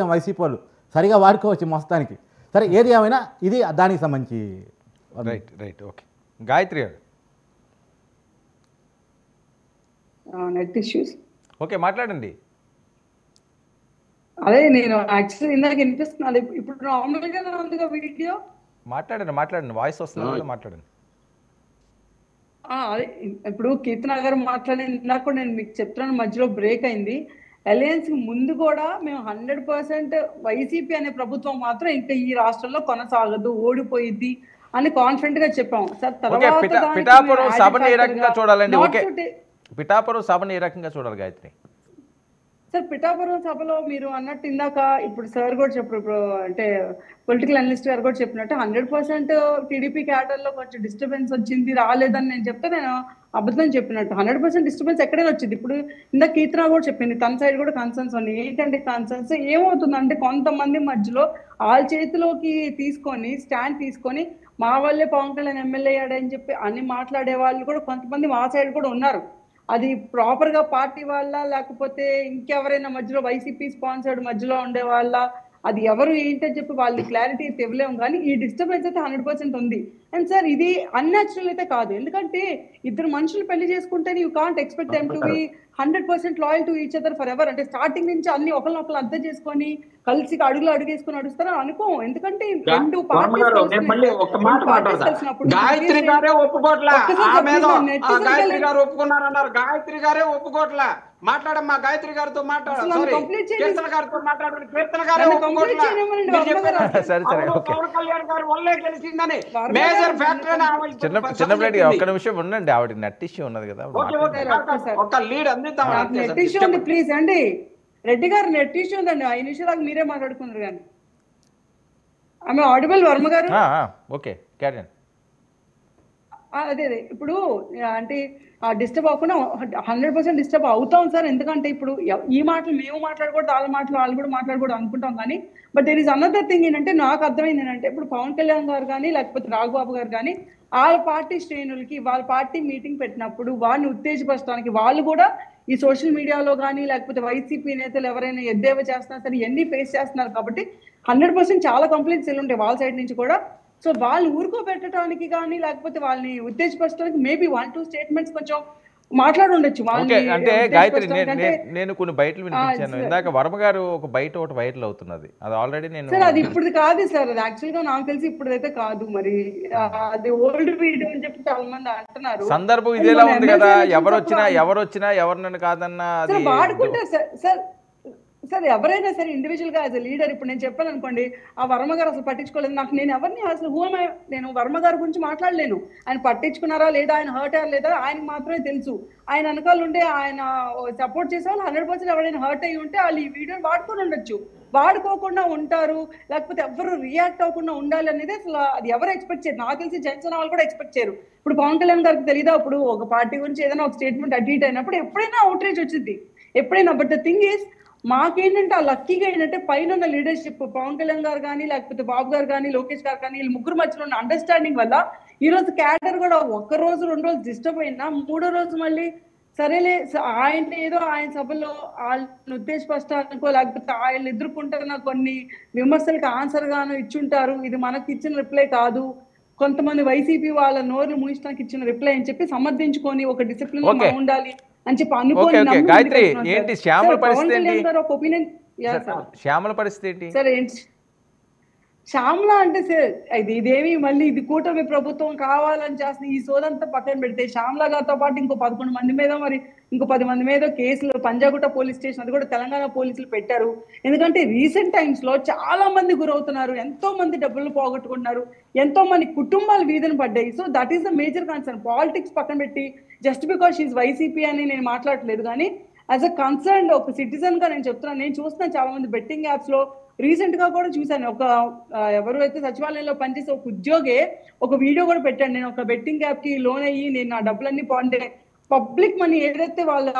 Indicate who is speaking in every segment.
Speaker 1: YCP వాళ్ళు సరిగా వాడుకోవచ్చు మొత్తానికి. సరే ఏది ఏమైనా ఇది దానికి సంబంధించి.
Speaker 2: Right right okay. గాయత్రి గారు
Speaker 3: నెట్ ఇష్యూస్.
Speaker 2: ఓకే మాట్లాడండి.
Speaker 3: అదే నేను యాక్చువల్లీ ఇందాక వినిపిస్తున్నది, ఇప్పుడు నార్మల్గా ఉందిగా వీడియో.
Speaker 2: మాట్లాడండి వాయిస్ వస్తుంది మాట్లాడండి.
Speaker 3: అదే ఇప్పుడు కీర్తన గారు మాట్లాడిన ఇందాక కూడా నేను మీకు చెప్తున్నాను, మధ్యలో బ్రేక్ అయింది. అలయన్స్ ముందు కూడా మేము 100% వైసీపీ అనే ప్రభుత్వం మాత్రం ఇంకా ఈ రాష్ట్రంలో కొనసాగదు, ఓడిపోయిద్ది అని కాన్ఫిడెంట్ గా చెప్పాం సార్.
Speaker 2: పిఠాపురం సభను ఏ రకంగా చూడాలండి? ఓకే పిఠాపురం సభను ఏ రకంగా చూడాలి గాయత్రి?
Speaker 3: సార్ పిఠాపురం సభలో మీరు అన్నట్టు ఇందాక ఇప్పుడు సార్ కూడా చెప్పారు, ఇప్పుడు అంటే పొలిటికల్ అనలిస్ట్ గారు కూడా చెప్పినట్టు 100% టీడీపీ క్యాడర్లో కొంచెం డిస్టర్బెన్స్ వచ్చింది, రాలేదని నేను చెప్తే నేను అబద్ధం చెప్పినట్టు. 100% డిస్టర్బెన్స్ ఎక్కడైనా వచ్చింది. ఇప్పుడు ఇందాక కీర్తన కూడా చెప్పింది, తన సైడ్ కూడా కన్సర్న్స్ ఉన్నాయి. ఏంటంటే కన్సర్న్స్ ఏమవుతుందంటే కొంతమంది మధ్యలో వాళ్ళ చేతిలోకి తీసుకొని స్టాండ్ తీసుకొని మా వాళ్ళే పవన్ కళ్యాణ్ ఎమ్మెల్యే అయ్యాడని చెప్పి అన్ని మాట్లాడే వాళ్ళు కూడా కొంతమంది మా సైడ్ కూడా ఉన్నారు. అది ప్రాపర్ గా పార్టీ వాళ్ళ లేకపోతే ఇంకెవరైనా మధ్యలో వైసీపీ స్పాన్సర్డ్ మధ్యలో ఉండే వాళ్ళ, అది ఎవరు ఏంటని చెప్పి వాళ్ళు క్లారిటీ ఇవ్వలేము. కానీ ఈ డిస్టర్బెన్స్ అయితే 100% ఉంది. అండ్ సార్ ఇది అన్యాచురల్ అయితే కాదు, ఎందుకంటే ఇద్దరు మనుషులు పెళ్లి చేసుకుంటే you can't expect them to be 100% loyal to each other for ever. అంటే స్టార్టింగ్ నుంచి అన్ని ఒకరినొకరు అర్థం చేసుకొని కలిసి అడుగులు అడుగేసుకొని నడుస్తారని అనుకో. ఎందుకంటే రెండు
Speaker 4: గాయత్రి గారే ఒప్పుకోట్లా, గాయత్రి గారు ఒప్పుకున్నారన్నారు, గాయత్రి గారే ఒప్పుకోట్లా. మాట్లాడమ్మా గాయత్రి గారితో కీర్తన గారితో మాట్లాడండి. కీర్తన గారే ఒప్పుకోట్లా. పవన్ కళ్యాణ్ గారు వల్లే గెలిచిందని మేజర్ ఫ్యాక్టర్.
Speaker 2: చిన్నపిల్లడి ఒక్క నిమిషం ఉండండి, ఆవిడ నెట్ ఇష్యూ ఉన్నది కదా,
Speaker 4: ఒక లీడ్ అందిద్దాం.
Speaker 3: నెట్ ఇష్యూ ఉంది ప్లీజ్ అండి, రెడ్డి గారు నెట్ ఇష్యూ ఉందండి, 5 నిమిషాలకు మీరే మాట్లాడుకున్నారు. కానీ ఆమె ఆడిబుల్ వర్మ గారు.
Speaker 2: ఓకే క్యారియన్.
Speaker 3: అదే ఇప్పుడు అంటే డిస్టర్బ్ అవ్వకుండా 100% డిస్టర్బ్ అవుతాం సార్. ఎందుకంటే ఇప్పుడు ఈ మాటలు మేము మాట్లాడకూడదు, వాళ్ళ మాటలు వాళ్ళు కూడా మాట్లాడకూడదు అనుకుంటాం. కానీ but there is another thing ఏంటంటే నాకు అర్థమైంది ఏంటంటే ఇప్పుడు పవన్ కళ్యాణ్ గారు కానీ లేకపోతే రాఘబాబు గారు కానీ వాళ్ళ పార్టీ శ్రేణులకి వాళ్ళ పార్టీ మీటింగ్ పెట్టినప్పుడు వారిని ఉత్తేజపరచడానికి వాళ్ళు కూడా ఈ సోషల్ మీడియాలో కానీ లేకపోతే వైసీపీ నేతలు ఎవరైనా ఎద్దేవా చేస్తున్నా సరే ఇవన్నీ ఫేస్ చేస్తున్నారు. కాబట్టి 100% చాలా కంప్లైంట్స్ వెళ్ళుంటాయి వాళ్ళ సైడ్ నుంచి కూడా. సో వాళ్ళు ఊరుకోబెట్టడానికి కానీ లేకపోతే వాళ్ళని ఉత్తేజపరచడానికి మేబీ 1-2 స్టేట్మెంట్స్ కొంచెం మాట్లాడి ఉండొచ్చు.
Speaker 2: అంటే గాయత్రి నేను కొన్ని బయటలు వినిపించాను ఇందాక, వర్మ గారు ఒక బయట ఒకటి వైరల్ అవుతున్నది, అది ఆల్రెడీ నేను
Speaker 3: సార్ అది ఇప్పుడు కాదు సార్, అది యాక్చువల్ గా నాకు తెలిసి ఇప్పుడైతే కాదు, మరి అది ఓల్డ్ వీడియో అని చెప్పి చాలా మంది అంటున్నారు.
Speaker 2: సందర్భం ఇదేలా ఉంది కదా, ఎవరు వచ్చినా ఎవరినని కాదన్నా
Speaker 3: వాడుకుంటారు సార్. సార్ ఎవరైనా సరే ఇండివిజువల్ గా యాజ్ ఎ లీడర్ ఇప్పుడు నేను చెప్పాను అనుకోండి, ఆ వర్మ గారు అసలు పట్టించుకోలేదు, నాకు నేను ఎవరిని అసలు నేను వర్మ గారి గురించి మాట్లాడలేను. ఆయన పట్టించుకున్నారా లేదా, ఆయన హర్ట్ అయ్యారా లేదా ఆయనకు మాత్రమే తెలుసు. ఆయన వెనకాల ఉండే ఆయన సపోర్ట్ చేసే వాళ్ళు 100% ఎవరైనా హర్ట్ అయ్యి ఉంటే వాళ్ళు ఈ వీడియోని వాడుకొని ఉండొచ్చు. వాడుకోకుండా ఉంటారు లేకపోతే ఎవరు రియాక్ట్ అవ్వకుండా ఉండాలి అనేది అసలు అది ఎవరు ఎక్స్పెక్ట్ చేయరు. నాకు తెలిసి జనసేన వాళ్ళు కూడా ఎక్స్పెక్ట్ చేయరు. ఇప్పుడు పవన్ కళ్యాణ్ గారికి తెలియదా, ఇప్పుడు ఒక పార్టీ గురించి ఏదైనా ఒక స్టేట్మెంట్ అటు ఇటు అయినప్పుడు ఎప్పుడైనా అవుట్రీచ్ వచ్చింది ఎప్పుడైనా. బట్ ద థింగ్ ఈస్ మాకేంటంటే ఆ లక్కీగా ఏంటంటే పైన ఉన్న లీడర్షిప్ పవన్ కళ్యాణ్ గారు కానీ లేకపోతే బాబు గారు కానీ లోకేష్ గారు కానీ వీళ్ళు ముగ్గురు మధ్యలో ఉన్న అండర్స్టాండింగ్ వల్ల ఈ రోజు క్యాడర్ కూడా 1 రోజు 2 రోజులు డిస్టర్బ్ అయినా 3వ రోజు మళ్ళీ సరేలే ఆయన ఏదో ఆయన సభలో వాళ్ళని ఉత్తేజపరచడానికో లేకపోతే ఆయన ఎదుర్కొంటున్న కొన్ని విమర్శలకు ఆన్సర్ గాను ఇచ్చుంటారు, ఇది మనకి ఇచ్చిన రిప్లై కాదు, కొంతమంది వైసీపీ వాళ్ళ నోర్లు ముగించడానికి ఇచ్చిన రిప్లై అని చెప్పి సమర్థించుకొని ఒక డిసిప్లిన్ లో ఉండాలి అని చెప్పి అనుకోని
Speaker 2: శ్యామల పరిస్థితి
Speaker 3: సార్ ఏంటి శ్యామల అంటే సార్ ఇదేమి మళ్ళీ ఇది కూటమి ప్రభుత్వం కావాలని చేస్తుంది ఈ సోదంతా పక్కన పెడితే శ్యామల గారితో పాటు ఇంకో 11 మంది మీద మరి ఇంకో 10 మంది మీద కేసులు పంజాగుట్ట పోలీస్ స్టేషన్ అది కూడా తెలంగాణ పోలీసులు పెట్టారు. ఎందుకంటే రీసెంట్ టైమ్స్ లో చాలా మంది గురవుతున్నారు, ఎంతో మంది డబ్బులు పోగొట్టుకుంటున్నారు, ఎంతో మంది కుటుంబాలు వీధిని పడ్డాయి. So that is the major concern. Politics పక్కన పెట్టి జస్ట్ బికాస్ షీఈ్ వైసీపీ అని నేను మాట్లాడలేదు, కానీ యాజ్ అ కన్సర్న్ ఒక సిటిజన్ గా నేను చెప్తున్నాను. నేను చూస్తున్నాను చాలా మంది బెట్టింగ్ యాప్స్ లో రీసెంట్ గా కూడా చూసాను, ఒక ఎవరు అయితే సచివాలయంలో పనిచేసే ఒక ఉద్యోగే ఒక వీడియో కూడా పెట్టాను, నేను ఒక బెట్టింగ్ యాప్ కి లోన్ అయ్యి నేను నా డబ్బులన్నీ పోంటే పబ్లిక్ మనీ ఏదైతే వాళ్ళ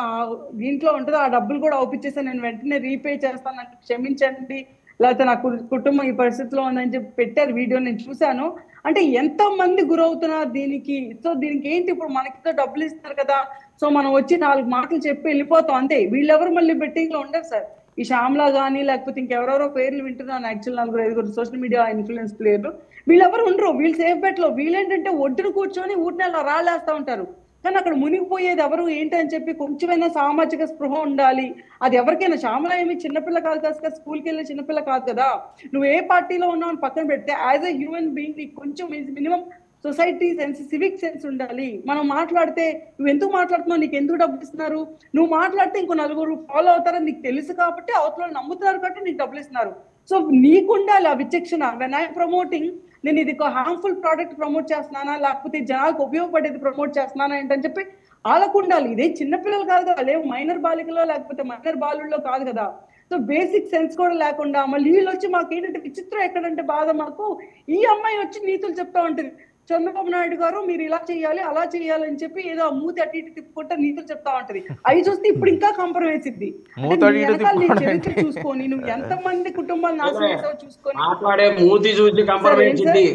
Speaker 3: దీంట్లో ఉంటుందో ఆ డబ్బులు కూడా ఒప్పించేసాను, నేను వెంటనే రీపే చేస్తాను, నాకు క్షమించండి, లేకపోతే నా కుటుంబం ఈ పరిస్థితిలో ఉందని చెప్పి పెట్టారు వీడియో నేను చూశాను. అంటే ఎంతో మంది గురవుతున్నారు దీనికి. సో దీనికి ఏంటి, ఇప్పుడు మనకి డబ్బులు ఇస్తారు కదా, సో మనం వచ్చి 4 మాటలు చెప్పి వెళ్ళిపోతాం అంతే. వీళ్ళెవరు మళ్ళీ బెట్టింగ్ లో ఉండరు సార్. ఈ శ్యామ్లా కానీ లేకపోతే ఇంకెవరెవరో పేర్లు వింటున్నాను యాక్చువల్ 4-5 సోషల్ మీడియా ఇన్ఫ్లుయెన్స్ ప్లేయర్లు, వీళ్ళెవరు ఉండరు, వీళ్ళు సేఫ్ బెట్లో, వీళ్ళేంటంటే ఒడ్డును కూర్చొని ఊటిని అలా రాళ్ళేస్తా ఉంటారు. కానీ అక్కడ మునిగిపోయేది ఎవరు ఏంటి అని చెప్పి కొంచెమైనా సామాజిక స్పృహ ఉండాలి. అది ఎవరికైనా, శ్యామల ఏమి చిన్నపిల్ల కాదు కదా, స్కూల్కి వెళ్ళే చిన్నపిల్ల కాదు కదా, నువ్వు ఏ పార్టీలో ఉన్నావు పక్కన పెడితే యాజ్ ఎ హ్యూమన్ బీయింగ్ నీకు కొంచెం minimum society sense, civic sense ఉండాలి. మనం మాట్లాడితే నువ్వు ఎందుకు మాట్లాడుతున్నావు, నీకు ఎందుకు డబ్బులు ఇస్తున్నారు, నువ్వు మాట్లాడితే ఇంకో నలుగురు ఫాలో అవుతారని నీకు తెలుసు కాబట్టి అవతల నమ్ముతున్నారు కాబట్టి నీకు డబ్బులు ఇస్తున్నారు. సో నీకుండాలి ఆ విచక్షణ. వెన్ ఐ ప్రమోటింగ్, నేను ఇది హార్మ్ఫుల్ ప్రోడక్ట్ ప్రమోట్ చేస్తున్నానా లేకపోతే జనాలకు ఉపయోగపడేది ప్రమోట్ చేస్తున్నానా ఏంటని చెప్పి వాళ్ళకు ఉండాలి. ఇదే చిన్నపిల్లలు కాదు కదా, లేవు మైనర్ బాలికలో లేకపోతే మైనర్ బాలుల్లో కాదు కదా. సో బేసిక్ సెన్స్ కూడా లేకుండా మళ్ళీ వీళ్ళు వచ్చి మాకు ఏంటంటే విచిత్రం ఎక్కడంటే బాధ, మాకు ఈ అమ్మాయి వచ్చి నీతులు చెప్తా ఉంటుంది, చంద్రబాబు నాయుడు గారు మీరు ఇలా చేయాలి అలా చేయాలి అని చెప్పి ఏదో మూతి అటు ఇటు తిప్పుకుంటే నీతులు చెప్తా ఉంటది. అవి చూస్తే ఇప్పుడు ఇంకా కంపరం వేసిద్ది. చరిత్ర చూసుకొని నువ్వు ఎంత మంది కుటుంబాలు నాశనం చేసావో చూసుకొని
Speaker 4: మాట్లాడే మూతి చూసి కంపరం వేసింది.